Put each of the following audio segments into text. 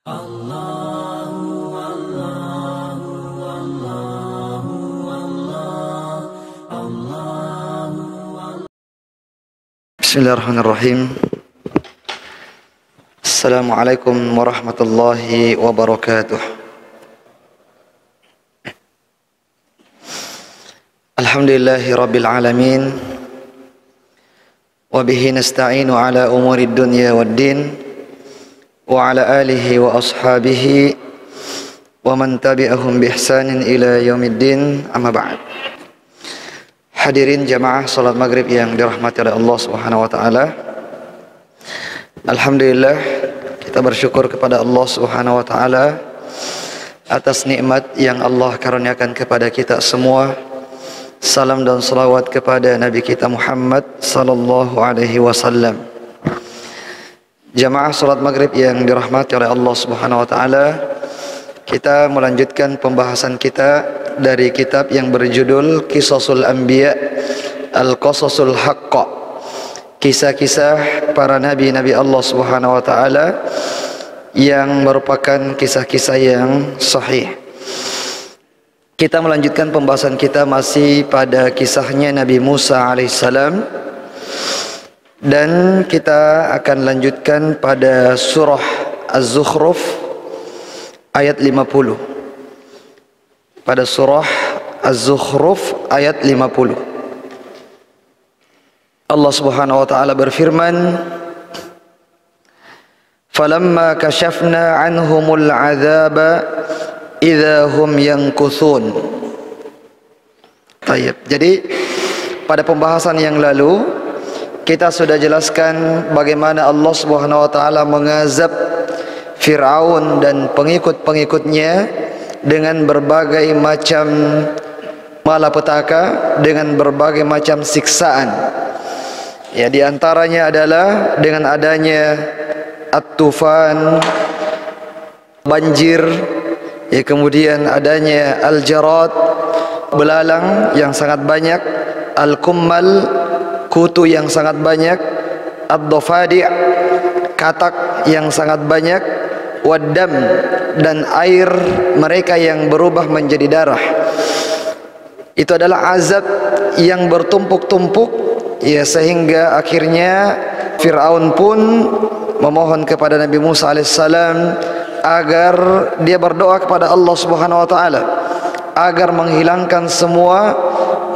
Bismillahirrahmanirrahim. Assalamualaikum warahmatullahi wabarakatuh. Alhamdulillahi rabbil alamin. Wa bihi nasta'inu ala umuri dunya waddin. Wa ala alihi wa ashabihi wa man tabi'ahum bi ihsanin ila yaumiddin. Amma ba'd. Hadirin jamaah salat maghrib yang dirahmati oleh Allah Subhanahu wa taala. Alhamdulillah, kita bersyukur kepada Allah Subhanahu wa taala atas nikmat yang Allah karuniakan kepada kita semua. Salam dan salawat kepada Nabi kita Muhammad sallallahu alaihi wasallam. Jamaah salat maghrib yang dirahmati oleh Allah Subhanahu wa taala, kita melanjutkan pembahasan kita dari kitab yang berjudul Qisasul Anbiya Al-Qasasul Haqqa, kisah-kisah para nabi-nabi Allah Subhanahu wa taala yang merupakan kisah-kisah yang sahih. Kita melanjutkan pembahasan kita masih pada kisahnya Nabi Musa alaihissalam, dan kita akan lanjutkan pada surah Az-Zukhruf ayat 50. Pada surah Az-Zukhruf ayat 50, Allah Subhanahu wa taala berfirman, "Falamma kashafna 'anhumul 'adzaba idza hum yankuthun." Baik. Jadi pada pembahasan yang lalu kita sudah jelaskan bagaimana Allah Subhanahu wa taala mengazab Fir'aun dan pengikut-pengikutnya dengan berbagai macam malapetaka, dengan berbagai macam siksaan. Ya, di antaranya adalah dengan adanya at-tufan, banjir, ya, kemudian adanya al-jarad, belalang yang sangat banyak, al-kummal, kutu yang sangat banyak, ad-dafadi', katak yang sangat banyak, waddam, dan air mereka yang berubah menjadi darah. Itu adalah azab yang bertumpuk-tumpuk, ya, sehingga akhirnya Fir'aun pun memohon kepada Nabi Musa alaihissalam agar dia berdoa kepada Allah Subhanahu wa taala agar menghilangkan semua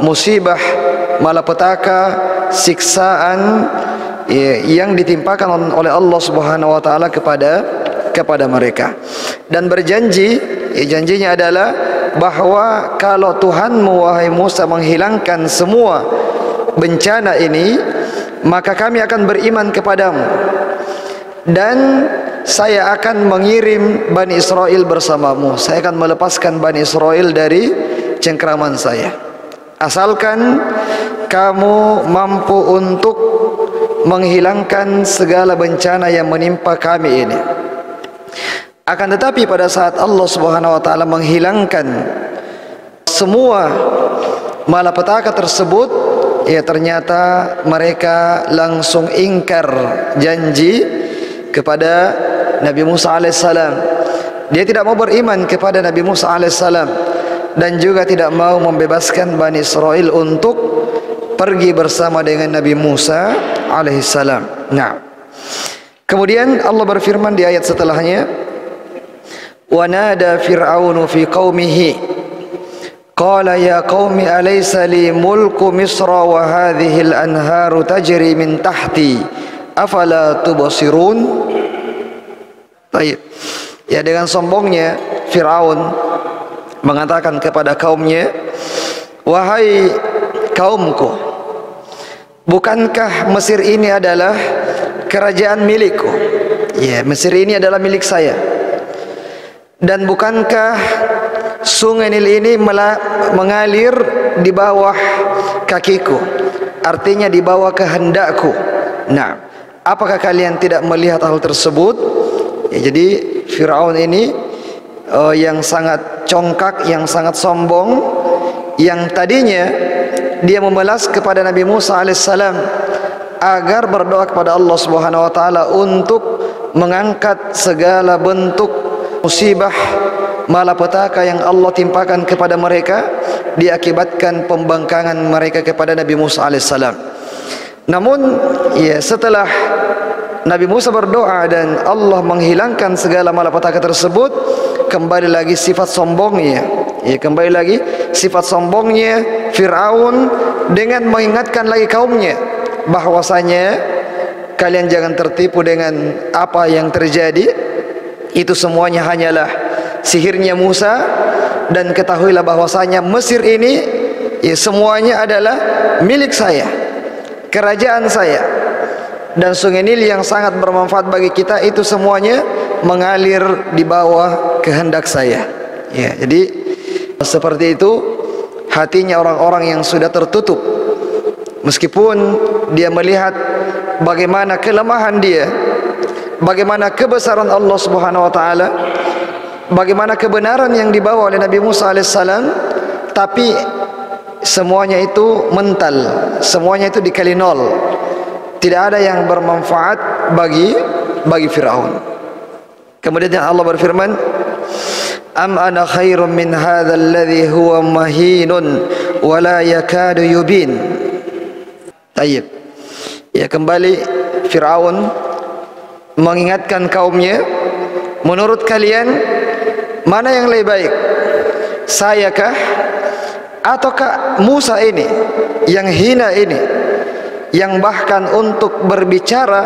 musibah, malapetaka, siksaan, ya, yang ditimpakan oleh Allah Subhanahu wa taala kepada mereka, dan berjanji, ya, janjinya adalah bahwa kalau Tuhanmu wahai Musa menghilangkan semua bencana ini, maka kami akan beriman kepadamu dan saya akan mengirim Bani Israel bersamamu. Saya akan melepaskan Bani Israel dari cengkraman saya, asalkan kamu mampu untuk menghilangkan segala bencana yang menimpa kami ini. Akan tetapi pada saat Allah Subhanahu wa taala menghilangkan semua malapetaka tersebut, ya, ternyata mereka langsung ingkar janji kepada Nabi Musa alaihissalam. Dia tidak mau beriman kepada Nabi Musa alaihissalam dan juga tidak mau membebaskan Bani Israel untuk pergi bersama dengan Nabi Musa alaihissalam. Nah, kemudian Allah berfirman di ayat setelahnya, "Wa nada Fir'aunu fi qaumihi qala ya qaumi alaysa li mulku Misra wa hadhihi al-anharu tajri min tahti afala tubsirun." Baik. Ya, dengan sombongnya Fir'aun mengatakan kepada kaumnya, "Wahai kaumku, bukankah Mesir ini adalah kerajaan milikku? Ya, Mesir ini adalah milik saya. Dan bukankah sungai Nil ini mengalir di bawah kakiku? Artinya di bawah kehendakku. Nah, apakah kalian tidak melihat hal tersebut?" Ya, jadi Fir'aun ini yang sangat congkak, yang sangat sombong, yang tadinya dia memelas kepada Nabi Musa alaihissalam agar berdoa kepada Allah Subhanahu wa taala untuk mengangkat segala bentuk musibah malapetaka yang Allah timpakan kepada mereka diakibatkan pembangkangan mereka kepada Nabi Musa alaihissalam. Namun ya, setelah Nabi Musa berdoa dan Allah menghilangkan segala malapetaka tersebut, kembali lagi sifat sombongnya. Ya, kembali lagi sifat sombongnya Fir'aun dengan mengingatkan lagi kaumnya bahwasanya kalian jangan tertipu dengan apa yang terjadi. Itu semuanya hanyalah sihirnya Musa, dan ketahuilah bahwasanya Mesir ini ya, semuanya adalah milik saya, kerajaan saya, dan sungai Nil yang sangat bermanfaat bagi kita itu semuanya mengalir di bawah kehendak saya. Ya, jadi seperti itu hatinya orang-orang yang sudah tertutup, meskipun dia melihat bagaimana kelemahan dia, bagaimana kebesaran Allah Subhanahu wa taala, bagaimana kebenaran yang dibawa oleh Nabi Musa alaihissalam, tapi semuanya itu mental, semuanya itu dikali nol. Tidak ada yang bermanfaat bagi Firaun. Kemudian Allah berfirman, Am ana khairum min hadzal ladzi huwa mahinun wa la yakadu yubin. Tayyib. Ya, kembali Firaun mengingatkan kaumnya, menurut kalian mana yang lebih baik, sayakah ataukah Musa ini yang hina ini, yang bahkan untuk berbicara,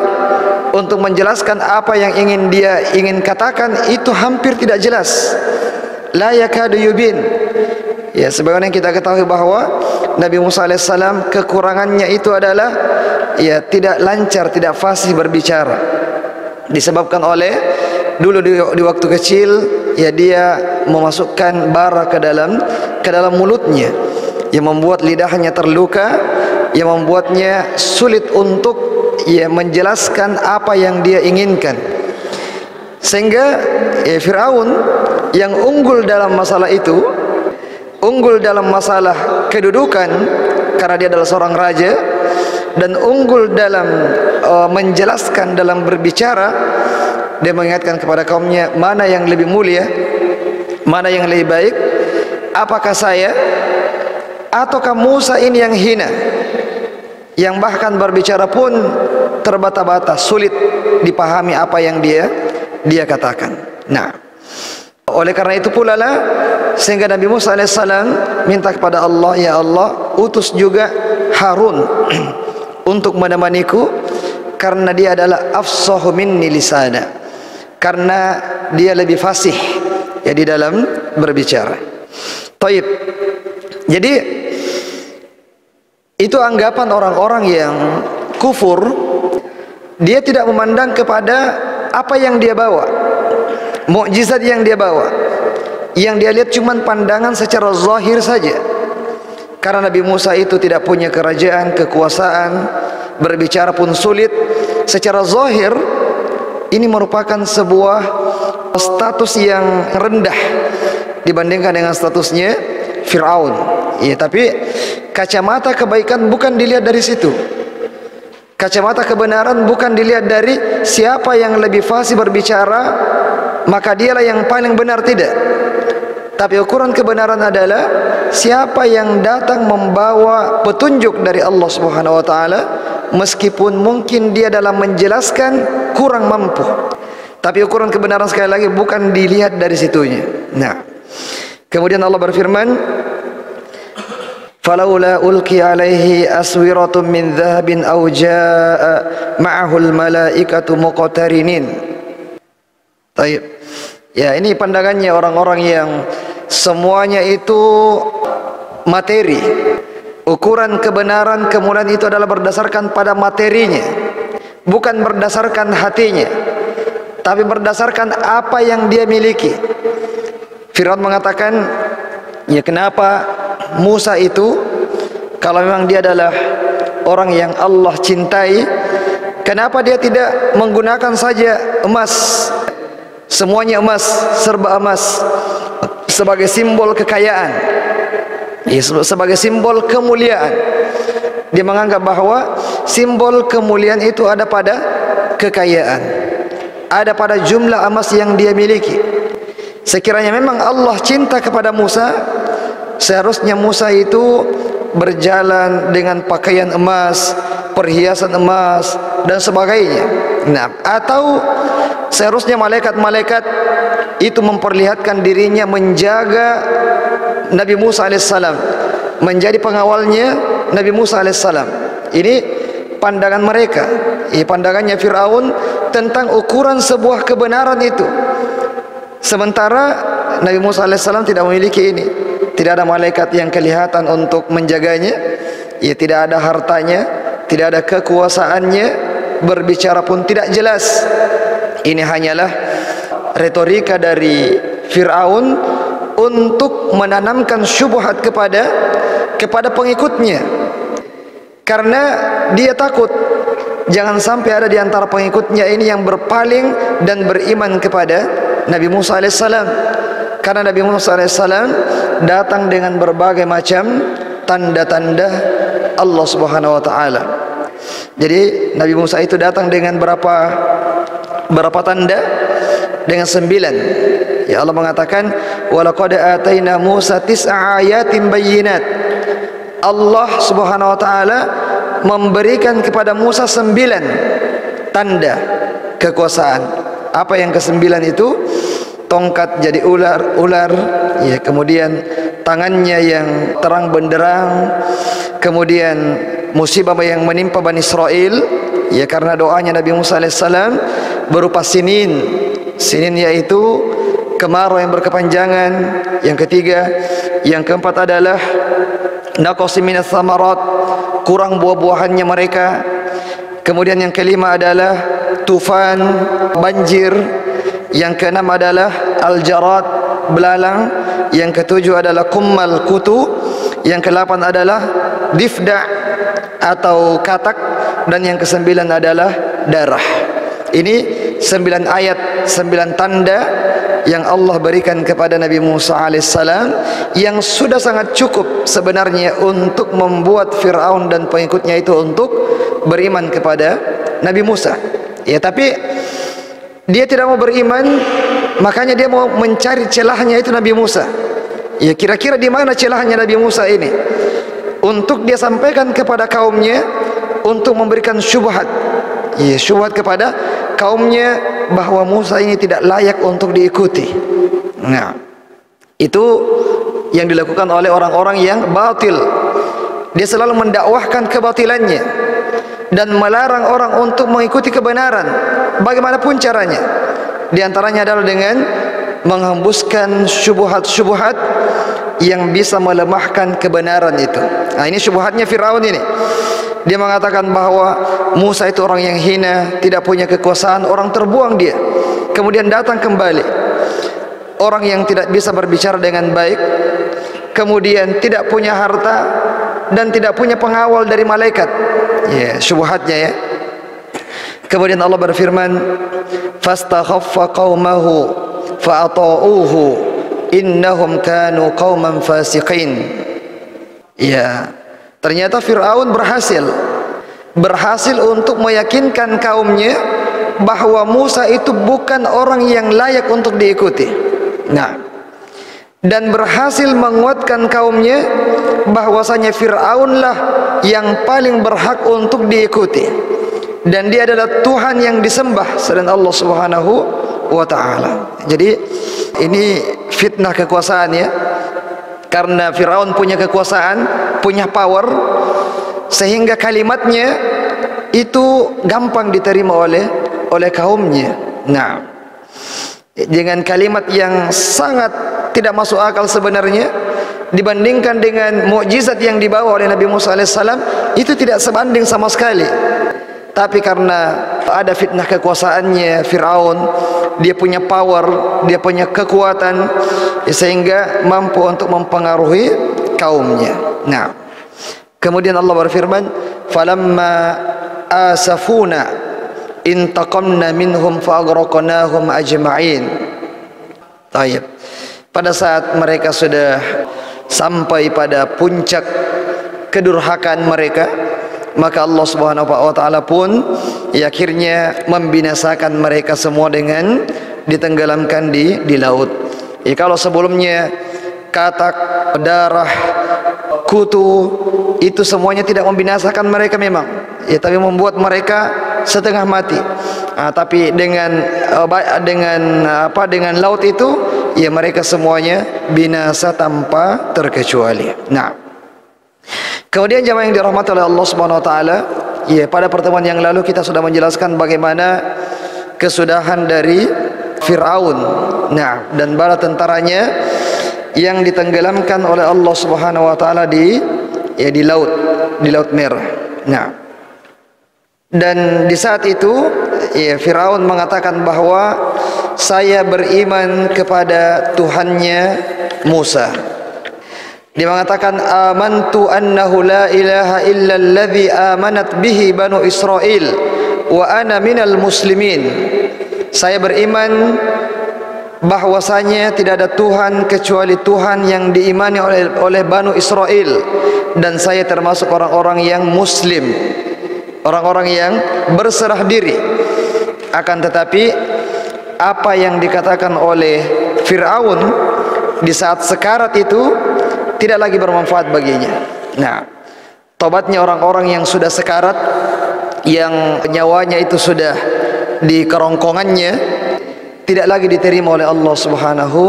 untuk menjelaskan apa yang dia ingin katakan itu hampir tidak jelas. La yakadu yubin. Ya, sebagaimana kita ketahui bahwa Nabi Musa alaihissalam kekurangannya itu adalah ya tidak lancar, tidak fasih berbicara, disebabkan oleh dulu di waktu kecil ya dia memasukkan bara ke dalam mulutnya yang membuat lidahnya terluka, yang membuatnya sulit untuk ya menjelaskan apa yang dia inginkan, sehingga ya, Firaun yang unggul dalam masalah itu, unggul dalam masalah kedudukan karena dia adalah seorang raja, dan unggul dalam menjelaskan, dalam berbicara, dia mengingatkan kepada kaumnya mana yang lebih mulia, mana yang lebih baik, apakah saya ataukah Musa ini yang hina, yang bahkan berbicara pun terbata-bata, sulit dipahami apa yang dia katakan. Nah, oleh karena itu pula lah sehingga Nabi Musa alaihissalam minta kepada Allah, ya Allah, utus juga Harun untuk menemaniku, karena dia adalah afsahu minni lisana, karena dia lebih fasih ya di dalam berbicara. Taib. Jadi itu anggapan orang-orang yang kufur. Dia tidak memandang kepada apa yang dia bawa, mukjizat yang dia bawa. Yang dia lihat cuma pandangan secara zahir saja. Karena Nabi Musa itu tidak punya kerajaan, kekuasaan, berbicara pun sulit. Secara zahir ini merupakan sebuah status yang rendah dibandingkan dengan statusnya Fir'aun. Ya, tapi kacamata kebaikan bukan dilihat dari situ. Kacamata kebenaran bukan dilihat dari siapa yang lebih fasih berbicara, maka dialah yang paling benar, tidak. Tapi ukuran kebenaran adalah siapa yang datang membawa petunjuk dari Allah Subhanahu wa taala, meskipun mungkin dia dalam menjelaskan kurang mampu. Tapi ukuran kebenaran sekali lagi bukan dilihat dari situnya. Nah, kemudian Allah berfirman, "Falaula ulqi alaihi aswiratun min dhahabin aw jaa'a ma'ahul malaikatu muqtarinin." Baik. Ya, ini pandangannya orang-orang yang semuanya itu materi. Ukuran kebenaran kemudian itu adalah berdasarkan pada materinya, bukan berdasarkan hatinya, tapi berdasarkan apa yang dia miliki. Firaun mengatakan, ya kenapa Musa itu, kalau memang dia adalah orang yang Allah cintai, kenapa dia tidak menggunakan saja emas, semuanya emas, serba emas, sebagai simbol kekayaan, ya, sebagai simbol kemuliaan. Dia menganggap bahwa simbol kemuliaan itu ada pada kekayaan, ada pada jumlah emas yang dia miliki. Sekiranya memang Allah cinta kepada Musa, seharusnya Musa itu berjalan dengan pakaian emas, perhiasan emas dan sebagainya. Nah, atau seharusnya malaikat-malaikat itu memperlihatkan dirinya menjaga Nabi Musa alaihissalam, menjadi pengawalnya Nabi Musa alaihissalam. Ini pandangan mereka, pandangannya Fir'aun tentang ukuran sebuah kebenaran itu. Sementara Nabi Musa alaihissalam tidak memiliki ini. Tidak ada malaikat yang kelihatan untuk menjaganya, tidak ada hartanya, tidak ada kekuasaannya, berbicara pun tidak jelas. Ini hanyalah retorika dari Fir'aun untuk menanamkan syubhat kepada pengikutnya, karena dia takut jangan sampai ada di antara pengikutnya ini yang berpaling dan beriman kepada Nabi Musa alaihissalam. Karena Nabi Musa alaihissalam datang dengan berbagai macam tanda-tanda Allah Subhanahu wa taala. Jadi Nabi Musa itu datang dengan berapa tanda? Dengan 9. Ya, Allah mengatakan walaqad ataina Musa 9 ayatin bayyinat. Allah Subhanahu wa taala memberikan kepada Musa 9 tanda kekuasaan. Apa yang ke-9 itu? Tongkat jadi ular, ya, kemudian tangannya yang terang benderang, kemudian musibah yang menimpa Bani Israel, ya, karena doanya Nabi Musa alaihissalam berupa sinin yaitu kemarau yang berkepanjangan. Yang ketiga, yang keempat adalah naqsi minas samarat, kurang buah-buahannya mereka. Kemudian yang kelima adalah tufan, banjir. Yang keenam adalah al-jarad, belalang. Yang ketujuh adalah kummal, kutu. Yang ke-8 adalah difda' atau katak. Dan yang ke-9 adalah darah. Ini 9 ayat, 9 tanda yang Allah berikan kepada Nabi Musa alaihissalam, yang sudah sangat cukup sebenarnya untuk membuat Fir'aun dan pengikutnya itu untuk beriman kepada Nabi Musa. Ya, tapi dia tidak mau beriman, makanya dia mau mencari celahnya itu Nabi Musa. Ya, kira-kira di mana celahnya Nabi Musa ini? Untuk dia sampaikan kepada kaumnya, untuk memberikan syubhat. Ya, syubhat kepada kaumnya bahwa Musa ini tidak layak untuk diikuti. Nah, itu yang dilakukan oleh orang-orang yang batil. Dia selalu mendakwahkan kebatilannya dan melarang orang untuk mengikuti kebenaran bagaimanapun caranya. Di antaranya adalah dengan menghembuskan syubhat-syubhat yang bisa melemahkan kebenaran itu. Nah, ini syubhatnya Fir'aun ini. Dia mengatakan bahwa Musa itu orang yang hina, tidak punya kekuasaan, orang terbuang dia. Kemudian datang kembali orang yang tidak bisa berbicara dengan baik, kemudian tidak punya harta dan tidak punya pengawal dari malaikat. Ya, syubhatnya ya. Kemudian Allah berfirman, fastakhaffa qaumahu fa'ata'uhu innahum kanu qauman fasiqin. Ya, ternyata Fir'aun berhasil untuk meyakinkan kaumnya bahwa Musa itu bukan orang yang layak untuk diikuti. Nah, dan berhasil menguatkan kaumnya bahwasanya Fir'aunlah yang paling berhak untuk diikuti, dan dia adalah Tuhan yang disembah selain Allah Subhanahu wa taala. Jadi ini fitnah kekuasaan ya. Karena Fir'aun punya kekuasaan, punya power, sehingga kalimatnya itu gampang diterima oleh kaumnya. Nah, dengan kalimat yang sangat tidak masuk akal sebenarnya, dibandingkan dengan mukjizat yang dibawa oleh Nabi Musa alaihissalam, itu tidak sebanding sama sekali. Tapi karena ada fitnah kekuasaannya Fir'aun, dia punya power, dia punya kekuatan, sehingga mampu untuk mempengaruhi kaumnya. Nah, kemudian Allah berfirman, falamma asafuna intaqamna minhum fa'aghraqnahum ajma'in. Baik. Pada saat mereka sudah sampai pada puncak kedurhakaan mereka, maka Allah Subhanahu wa taala pun akhirnya membinasakan mereka semua dengan ditenggelamkan di laut. Kalau sebelumnya katak, darah, kutu itu semuanya tidak membinasakan mereka memang, tapi membuat mereka setengah mati. Tapi dengan laut itu mereka semuanya binasa tanpa terkecuali. Nah, kemudian jemaah yang dirahmati oleh Allah Subhanahu wa taala, pada pertemuan yang lalu kita sudah menjelaskan bagaimana kesudahan dari Fir'aun. Nah, dan bala tentaranya yang ditenggelamkan oleh Allah Subhanahu wa taala di laut Merah. Nah, dan di saat itu Fir'aun mengatakan bahwa saya beriman kepada Tuhannya Musa. Dia mengatakan amantu annahu la ilaha illa alladhi amanat bihi banu Israel wa ana minal muslimin. Saya beriman bahwasanya tidak ada Tuhan kecuali Tuhan yang diimani oleh Banu Israel, dan saya termasuk orang-orang yang muslim, orang-orang yang berserah diri. Akan tetapi apa yang dikatakan oleh Fir'aun di saat sekarat itu tidak lagi bermanfaat baginya. Nah, tobatnya orang-orang yang sudah sekarat, yang nyawanya itu sudah di kerongkongannya, tidak lagi diterima oleh Allah Subhanahu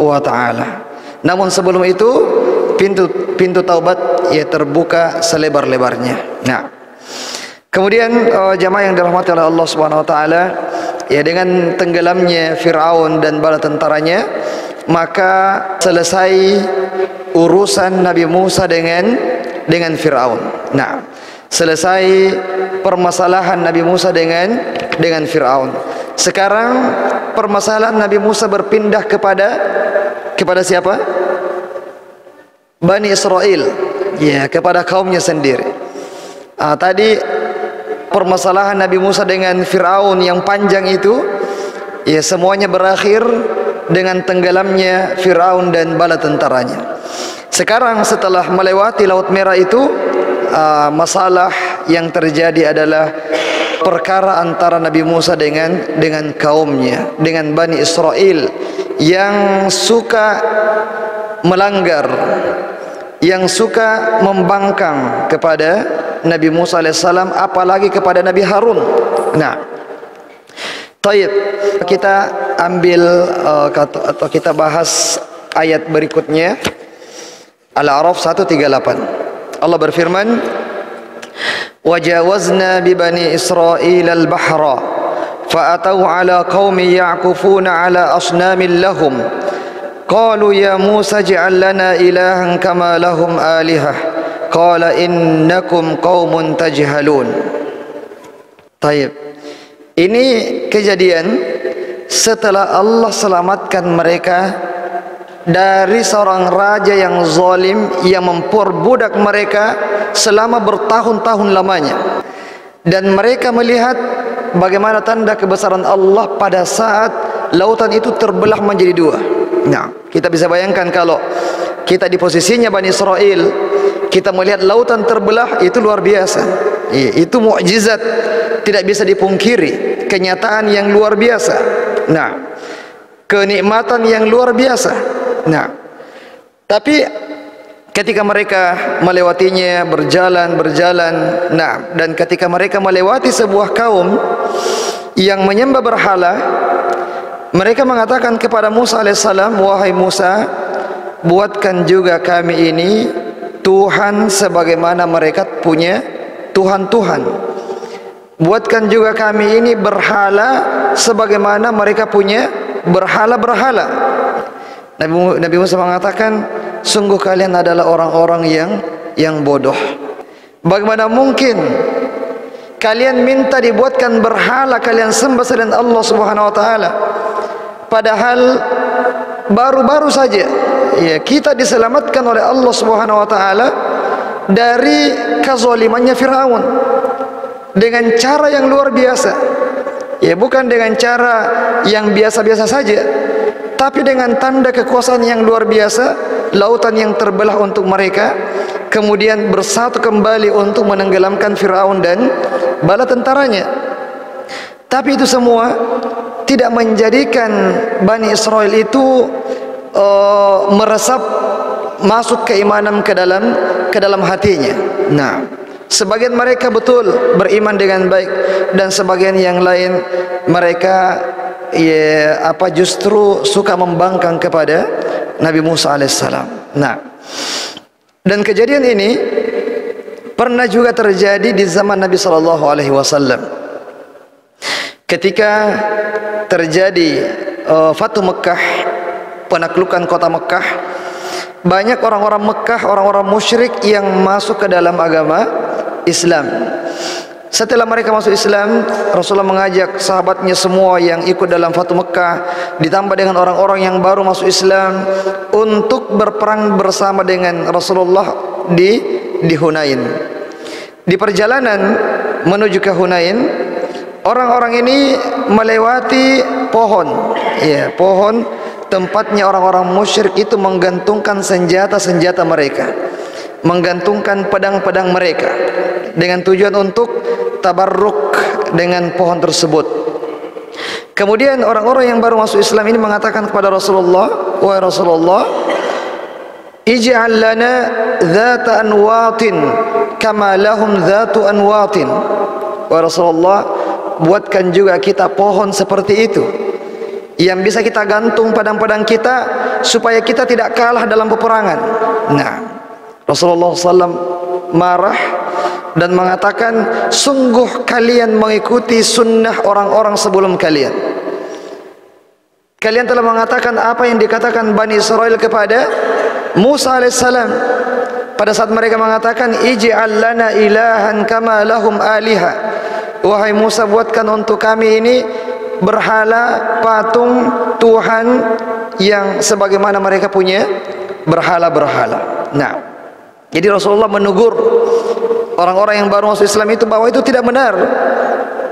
wa taala. Namun sebelum itu pintu taubat terbuka selebar-lebarnya. Nah, kemudian jamaah yang dirahmati oleh Allah Subhanahu wa taala, dengan tenggelamnya Fir'aun dan bala tentaranya, maka selesai urusan Nabi Musa dengan Fir'aun. Nah, selesai permasalahan Nabi Musa dengan Fir'aun. Sekarang permasalahan Nabi Musa berpindah kepada siapa? Bani Israel, kepada kaumnya sendiri. Tadi permasalahan Nabi Musa dengan Fir'aun yang panjang itu, semuanya berakhir dengan tenggelamnya Fir'aun dan bala tentaranya. Sekarang setelah melewati Laut Merah itu, masalah yang terjadi adalah perkara antara Nabi Musa dengan kaumnya, dengan Bani Israel yang suka melanggar, yang suka membangkang kepada Nabi Musa alaihissalam, apalagi kepada Nabi Harun. Nah, taib, kita ambil atau kita bahas ayat berikutnya, Al-A'raf 138. Allah berfirman, وَجَاوَزْنَا بِبَنِي إِسْرَائِيلَ الْبَحْرَ فَأَتَوْا عَلَى قَوْمٍ يَعْكُفُونَ عَلَى أَصْنَامٍ لَهُمْ قَالُوا يَا مُوسَى اجْعَل لَّنَا إِلَٰهًا كَمَا لَهُمْ آلِهَةٌ قَالَ إِنَّكُمْ قَوْمٌ تَجْهَلُونَ. Taib. Ini kejadian setelah Allah selamatkan mereka dari seorang raja yang zalim yang memperbudak mereka selama bertahun-tahun lamanya, dan mereka melihat bagaimana tanda kebesaran Allah pada saat lautan itu terbelah menjadi dua. Nah, kita bisa bayangkan kalau kita di posisinya Bani Israel, kita melihat lautan terbelah, itu luar biasa. Itu mukjizat, tidak bisa dipungkiri, kenyataan yang luar biasa. Nah, kenikmatan yang luar biasa. Nah, tapi ketika mereka melewatinya, berjalan, nah, dan ketika mereka melewati sebuah kaum yang menyembah berhala, mereka mengatakan kepada Musa alaihissalam, wahai Musa, buatkan juga kami ini Tuhan sebagaimana mereka punya Tuhan-Tuhan. Buatkan juga kami ini berhala sebagaimana mereka punya berhala-berhala. Nabi Musa mengatakan, sungguh kalian adalah orang-orang yang bodoh. Bagaimana mungkin kalian minta dibuatkan berhala kalian sembah selain Allah Subhanahu wa taala, padahal baru-baru saja kita diselamatkan oleh Allah Subhanahu wa taala dari kezalimannya Firaun dengan cara yang luar biasa. Bukan dengan cara yang biasa-biasa saja, tapi dengan tanda kekuasaan yang luar biasa, lautan yang terbelah untuk mereka, kemudian bersatu kembali untuk menenggelamkan Fir'aun dan bala tentaranya. Tapi itu semua tidak menjadikan Bani Israel itu meresap masuk keimanan ke dalam hatinya. Nah, sebagian mereka betul beriman dengan baik, dan sebagian yang lain mereka justru suka membangkang kepada Nabi Musa alaihissalam. Nah, dan kejadian ini pernah juga terjadi di zaman Nabi sallallahu alaihi wasallam. Ketika terjadi Fatu Mekah, penaklukan kota Mekah, banyak orang-orang Mekah, orang-orang musyrik yang masuk ke dalam agama Islam. Setelah mereka masuk Islam, Rasulullah mengajak sahabatnya semua yang ikut dalam Fatu Mekah, ditambah dengan orang-orang yang baru masuk Islam, untuk berperang bersama dengan Rasulullah di Hunain. Di perjalanan menuju ke Hunain, orang-orang ini melewati pohon, pohon tempatnya orang-orang musyrik itu menggantungkan senjata-senjata mereka, menggantungkan pedang-pedang mereka, dengan tujuan untuk tabarruk dengan pohon tersebut. Kemudian orang-orang yang baru masuk Islam ini mengatakan kepada Rasulullah, "Wahai Rasulullah, ij'al lana dhata anwatin kama lahum dhatu anwatin." Wahai Rasulullah, buatkan juga kita pohon seperti itu, yang bisa kita gantung pedang-pedang kita, supaya kita tidak kalah dalam peperangan. Nah, Rasulullah SAW marah dan mengatakan, sungguh kalian mengikuti sunnah orang-orang sebelum kalian. Kalian telah mengatakan apa yang dikatakan Bani Israel kepada Musa alaihissalam pada saat mereka mengatakan, ij'al lana ilahan kama lahum aliha. Wahai Musa, buatkan untuk kami ini berhala, patung, Tuhan yang sebagaimana mereka punya berhala-berhala. Nah, jadi Rasulullah menegur orang-orang yang baru masuk Islam itu bahwa itu tidak benar.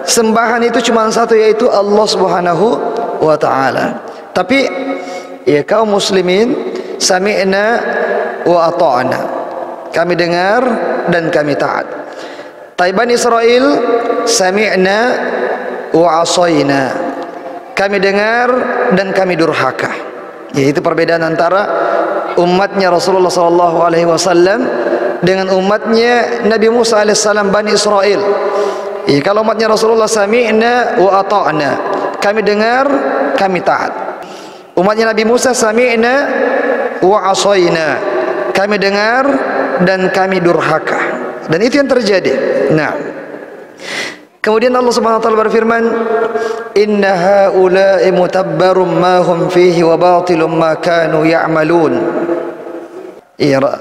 Sembahan itu cuma satu, yaitu Allah Subhanahu wa ta'ala. Tapi kaum muslimin, sami'na wa ata'na, kami dengar dan kami taat. Bani Israel, sami'na wa asayna, kami dengar dan kami durhaka. Yaitu perbedaan antara umatnya Rasulullah SAW dengan umatnya Nabi Musa alaihissalam, Bani Israel. Kalau umatnya Rasulullah, sami'na wa ata'na, kami dengar, kami taat. Umatnya Nabi Musa, sami'na wa asayna, kami dengar dan kami durhaka. Dan itu yang terjadi. Nah, kemudian Allah Subhanahu wa taala berfirman, "Inna haula'i mutabbarum ma hum fihi wa batilum ma kanu ya'malun."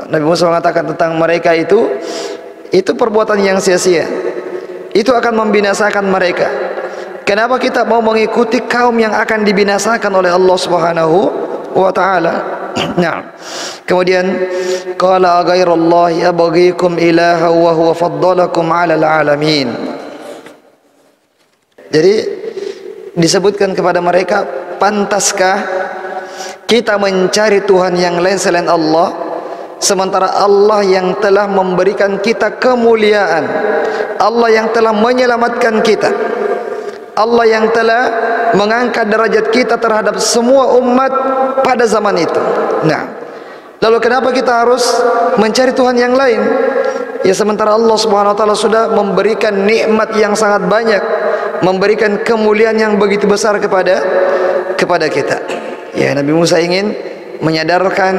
Nabi Musa mengatakan tentang mereka itu perbuatan yang sia-sia. Itu akan membinasakan mereka. Kenapa kita mau mengikuti kaum yang akan dibinasakan oleh Allah Subhanahu wa taala? Nah, kemudian qala ghairallahi abghikum ilaha wa huwa faddalakum 'alal 'alamin. Jadi disebutkan kepada mereka, pantaskah kita mencari Tuhan yang lain selain Allah, sementara Allah yang telah memberikan kita kemuliaan, Allah yang telah menyelamatkan kita, Allah yang telah mengangkat derajat kita terhadap semua umat pada zaman itu. Nah, lalu kenapa kita harus mencari Tuhan yang lain? Ya, sementara Allah Subhanahu wa taala sudah memberikan nikmat yang sangat banyak, memberikan kemuliaan yang begitu besar kepada kita. Ya, Nabi Musa ingin menyadarkan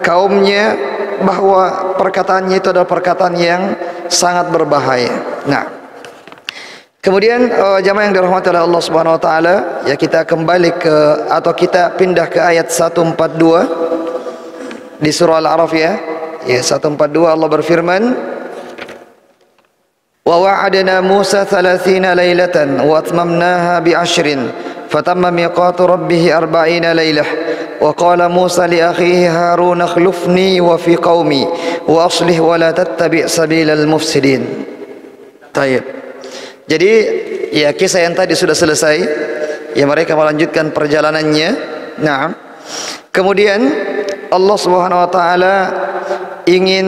kaumnya bahwa perkataannya itu adalah perkataan yang sangat berbahaya. Nah, kemudian jamaah yang dirahmati oleh Allah Subhanahu wa taala, ya, kita kembali kita pindah ke ayat 142 di surah Al-A'raf, ya. Ya, 142 Allah berfirman, "Wa wa'adna Musa 30 lailatan wa atmamnaha bi 'ashrin fatamma miqatu rabbih 40 lailah wa qala Musa li akhihi Harun akhlifni wa fi qaumi wa aslih wa la tattabi' sabilal mufsidin." Baik. Jadi, ya, kisah yang tadi sudah selesai. Ya, mereka melanjutkan perjalanannya. Nah, Kemudian Allah Subhanahu wa taala ingin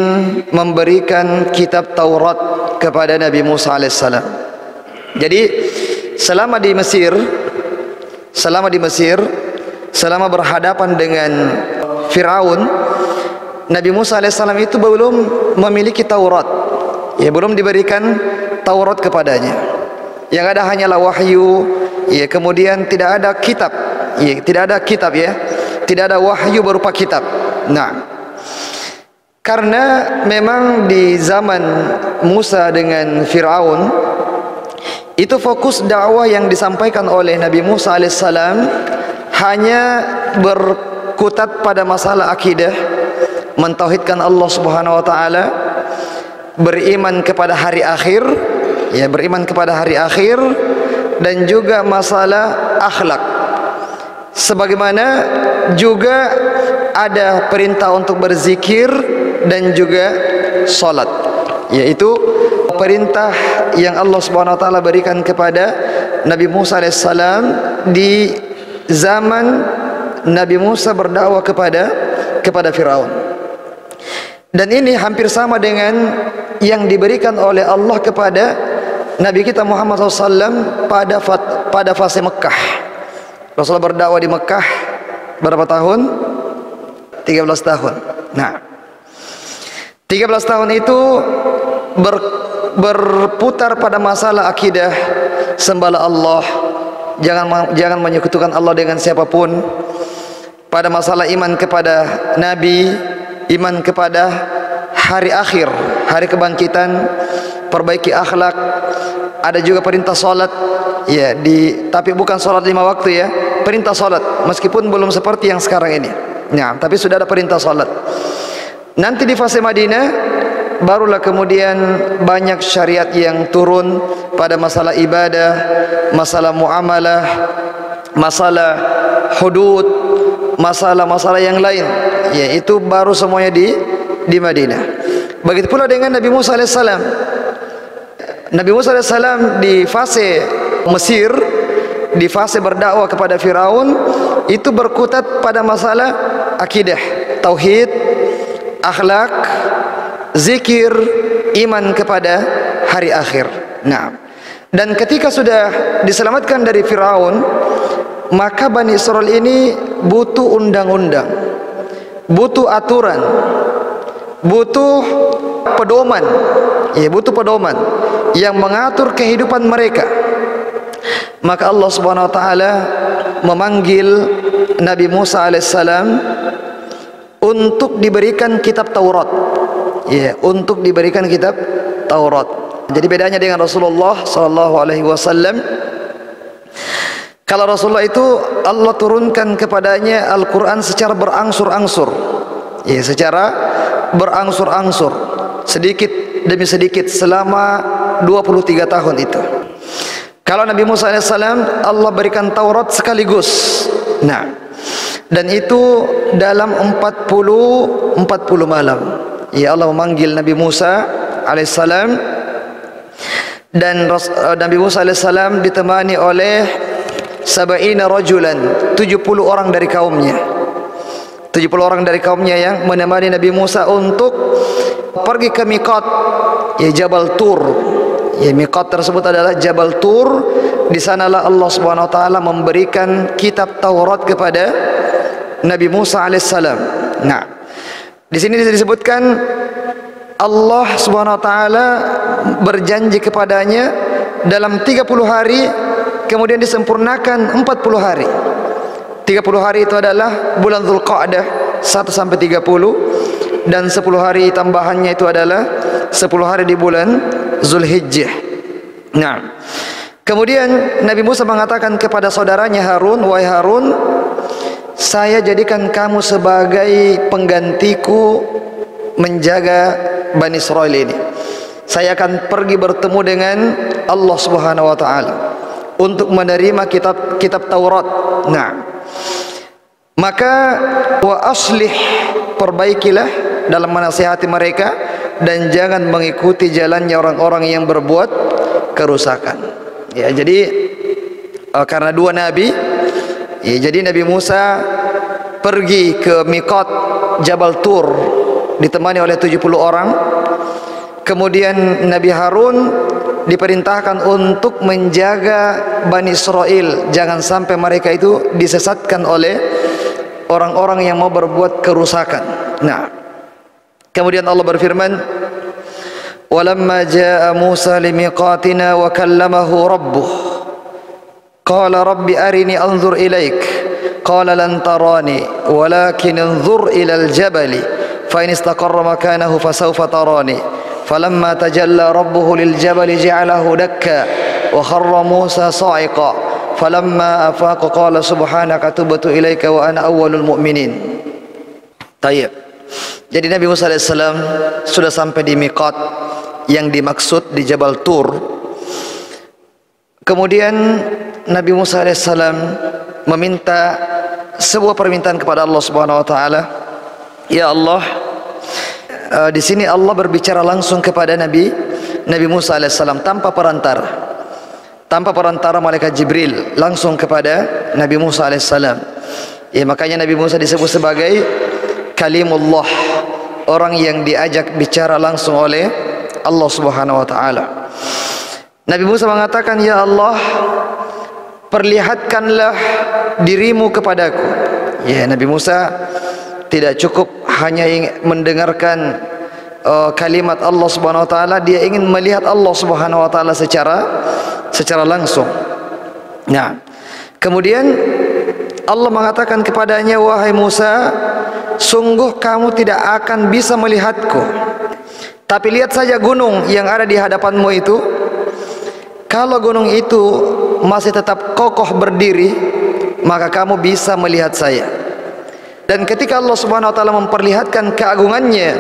memberikan kitab Taurat kepada Nabi Musa alaihissalam. Jadi selama di Mesir, selama berhadapan dengan Firaun, Nabi Musa alaihissalam itu belum memiliki Taurat. Ya, belum diberikan Taurat kepadanya. Yang ada hanyalah wahyu, ya, kemudian tidak ada kitab. Ya, tidak ada kitab, ya. Tidak ada wahyu berupa kitab. Nah, karena memang di zaman Musa dengan Firaun itu fokus dakwah yang disampaikan oleh Nabi Musa alaihissalam hanya berkutat pada masalah akidah, mentauhidkan Allah Subhanahu wa taala, beriman kepada hari akhir, ya, beriman kepada hari akhir, dan juga masalah akhlak. Sebagaimana juga ada perintah untuk berzikir dan juga salat, yaitu perintah yang Allah Subhanahu wa taala berikan kepada Nabi Musa alaihissalam di zaman Nabi Musa berdakwah kepada Firaun. Dan ini hampir sama dengan yang diberikan oleh Allah kepada Nabi kita Muhammad SAW pada fase Mekah. Rasulullah berdakwah di Mekah berapa tahun? 13 tahun. Nah, 13 tahun itu berputar pada masalah akidah, sembahlah Allah, jangan menyekutukan Allah dengan siapapun. Pada masalah iman kepada Nabi, iman kepada hari akhir, hari kebangkitan, perbaiki akhlak. Ada juga perintah salat, ya, tapi bukan salat 5 waktu, ya, perintah salat, meskipun belum seperti yang sekarang ini. Nah, tapi sudah ada perintah salat. Nanti di fase Madinah barulah kemudian banyak syariat yang turun pada masalah ibadah, masalah muamalah, masalah hudud, masalah-masalah yang lain, yaitu baru semuanya di Madinah. Begitu pula dengan Nabi Musa alaihissalam. Nabi Musa alaihissalam di fase Mesir, di fase berdakwah kepada Firaun, itu berkutat pada masalah akidah, tauhid, akhlak, zikir, iman kepada hari akhir. Nah, dan ketika sudah diselamatkan dari Firaun, maka Bani Israel ini butuh undang-undang, butuh aturan, butuh pedoman, ya, butuh pedoman yang mengatur kehidupan mereka. Maka Allah Subhanahu wa taala memanggil Nabi Musa alaihissalam untuk diberikan kitab Taurat, ya, untuk diberikan kitab Taurat. Jadi bedanya dengan Rasulullah sallallahu alaihi wasallam, kalau Rasulullah itu Allah turunkan kepadanya Al-Quran secara berangsur-angsur, ya, secara berangsur-angsur, sedikit demi sedikit selama 23 tahun itu. Kalau Nabi Musa alaihissalam Allah berikan Taurat sekaligus. Nah, dan itu dalam 40 malam. Ya, Allah memanggil Nabi Musa alaihissalam, dan Nabi Musa alaihissalam ditemani oleh 70 rajulan, 70 orang dari kaumnya. 70 orang dari kaumnya yang menemani Nabi Musa untuk pergi ke miqat, ya, Jabal Tur. Ya, miqat tersebut adalah Jabal Tur. Di sanalah Allah Subhanahu wa taala memberikan kitab Taurat kepada Nabi Musa alaihissalam. Nah, di sini disebutkan Allah Subhanahu wa taala berjanji kepadanya dalam 30 hari, kemudian disempurnakan 40 hari. 30 hari itu adalah bulan Dzulqa'dah 1 sampai 30, dan 10 hari tambahannya itu adalah 10 hari di bulan Zulhijjah. Nah, kemudian Nabi Musa mengatakan kepada saudaranya Harun, "Wahai Harun, saya jadikan kamu sebagai penggantiku menjaga Bani Israel ini. Saya akan pergi bertemu dengan Allah Subhanahu wa taala untuk menerima kitab Taurat." Nah, maka wa aslih, perbaikilah dalam menasihati mereka, dan jangan mengikuti jalannya orang-orang yang berbuat kerusakan. Ya, jadi karena dua nabi, ya, jadi Nabi Musa pergi ke miqat Jabal Tur ditemani oleh 70 orang. Kemudian Nabi Harun diperintahkan untuk menjaga Bani Israel, jangan sampai mereka itu disesatkan oleh orang-orang yang mau berbuat kerusakan. Nah, kemudian Allah berfirman, "Walamma jaa Musa limiqatina wa kallamahu rabbuh qala rabbi arini anzur ilaik qala lan tarani walakin anzur ilal jabali fa in istaqarra makanahu fasawfa tarani falamma tajalla rabbuhu lil jabali ja'alahu dakka wa kharra Musa sa'iqa falamma afaqa qala subhanaka tubtu ilaika wa ana awwalul mu'minin." Tayyib. Jadi Nabi Musa AS sudah sampai di miqat yang dimaksud di Jabal Tur. Kemudian Nabi Musa AS meminta sebuah permintaan kepada Allah Subhanahu Wa Taala. Ya Allah, di sini Allah berbicara langsung kepada Nabi Musa AS tanpa perantara malaikat Jibril, langsung kepada Nabi Musa AS. Ya, makanya Nabi Musa disebut sebagai kalimullah, orang yang diajak bicara langsung oleh Allah Subhanahu Wa Taala. Nabi Musa mengatakan, ya Allah, perlihatkanlah dirimu kepadaku. Ya, Nabi Musa tidak cukup hanya ingin mendengarkan kalimat Allah Subhanahu Wa Taala, dia ingin melihat Allah Subhanahu Wa Taala secara langsung. Nah, kemudian Allah mengatakan kepadanya, wahai Musa, sungguh kamu tidak akan bisa melihatku, tapi lihat saja gunung yang ada di hadapanmu itu. Kalau gunung itu masih tetap kokoh berdiri, maka kamu bisa melihat saya. Dan ketika Allah Subhanahu Wa Taala memperlihatkan keagungannya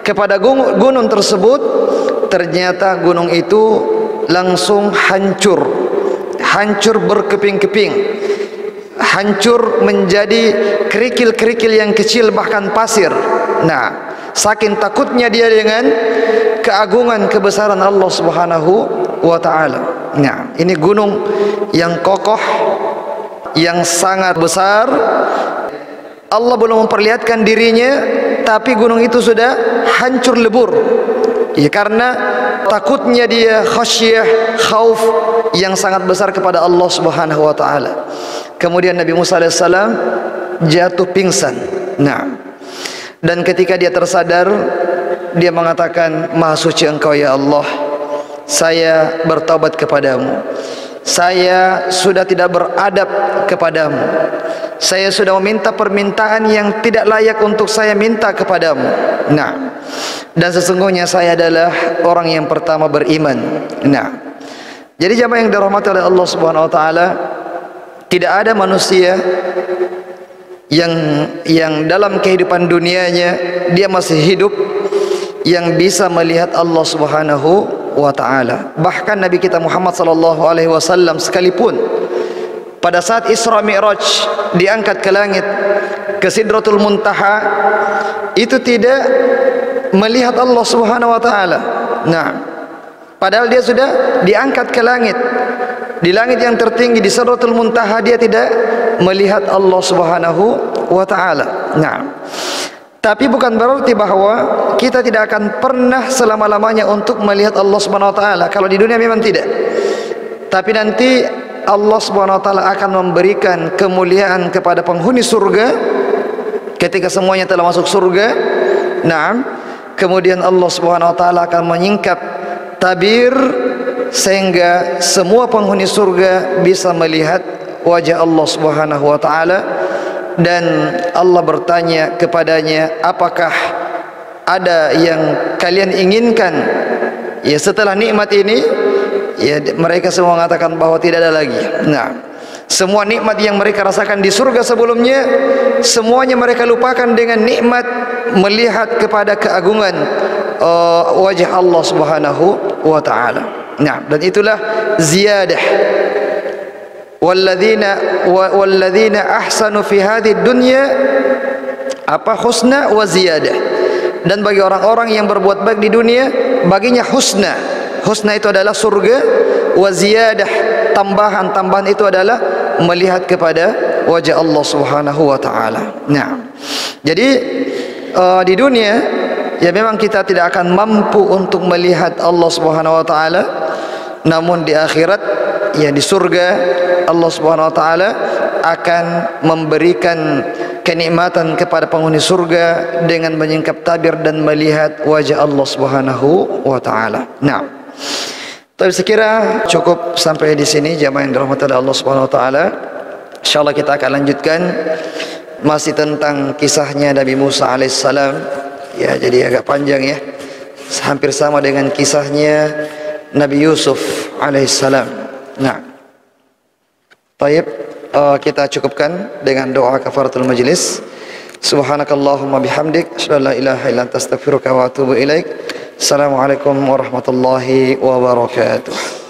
kepada gunung tersebut, ternyata gunung itu langsung hancur berkeping-keping, hancur menjadi kerikil-kerikil yang kecil, bahkan pasir. Nah, saking takutnya dia dengan keagungan kebesaran Allah Subhanahu Wa Taala. Nah, ini gunung yang kokoh, yang sangat besar. Allah belum memperlihatkan dirinya, tapi gunung itu sudah hancur lebur. Ya, karena takutnya dia, khasyah, khauf yang sangat besar kepada Allah Subhanahu Wa Taala. Kemudian Nabi Musa AS jatuh pingsan. Nah, dan ketika dia tersadar, dia mengatakan, Maha suci Engkau ya Allah, saya bertaubat kepadamu, saya sudah tidak beradab kepadamu, saya sudah meminta permintaan yang tidak layak untuk saya minta kepadamu. Nah, dan sesungguhnya saya adalah orang yang pertama beriman. Nah, jadi jamaah yang dirahmati oleh Allah Subhanahu Wa Taala, tidak ada manusia yang dalam kehidupan dunianya dia masih hidup yang bisa melihat Allah Subhanahu Wa Taala. Bahkan Nabi kita Muhammad sallallahu alaihi wasallam sekalipun pada saat Isra Mi'raj diangkat ke langit ke Sidratul Muntaha, itu tidak melihat Allah Subhanahu Wa Taala. Nah, padahal dia sudah diangkat ke langit, di langit yang tertinggi di Sidratul Muntaha, dia tidak melihat Allah Subhanahu Wa Taala. Nah, tapi bukan berarti bahwa kita tidak akan pernah selama-lamanya untuk melihat Allah Subhanahu Wa Taala. Kalau di dunia memang tidak, tapi nanti Allah Subhanahu Wa Taala akan memberikan kemuliaan kepada penghuni surga ketika semuanya telah masuk surga. Nah, kemudian Allah Subhanahu Wa Taala akan menyingkap tabir sehingga semua penghuni surga bisa melihat wajah Allah Subhanahu Wa Taala. Dan Allah bertanya kepadanya, apakah ada yang kalian inginkan ya setelah nikmat ini? Ya, mereka semua mengatakan bahwa tidak ada lagi. Nah, semua nikmat yang mereka rasakan di surga sebelumnya, semuanya mereka lupakan dengan nikmat melihat kepada keagungan wajah Allah Subhanahu Wa Taala. Nah, dan itulah ziyadah. Walladzina ahsanu fi hadhihi dunya husna wa ziyadah. Dan bagi orang-orang yang berbuat baik di dunia, baginya husna. Husna itu adalah surga, wa ziyadah, tambahan itu adalah melihat kepada wajah Allah Subhanahu wa taala. Nah, jadi di dunia ya memang kita tidak akan mampu untuk melihat Allah Subhanahu wa taala, namun di akhirat ya di surga Allah Subhanahu wa taala akan memberikan kenikmatan kepada penghuni surga dengan menyingkap tabir dan melihat wajah Allah Subhanahu wa taala. Nah, tapi sekira cukup sampai di sini jamaah yang dirahmati oleh Allah Subhanahu wa taala. Insyaallah kita akan lanjutkan masih tentang kisahnya Nabi Musa alaihissalam. Ya, jadi agak panjang ya. Hampir sama dengan kisahnya Nabi Yusuf alaihissalam. Nah, baik, kita cukupkan dengan doa kafaratul majlis. Subhanakallahumma bihamdik, asyhadu an la ilaha illa anta astaghfiruka wa atubu ilaik. Assalamualaikum warahmatullahi wabarakatuh.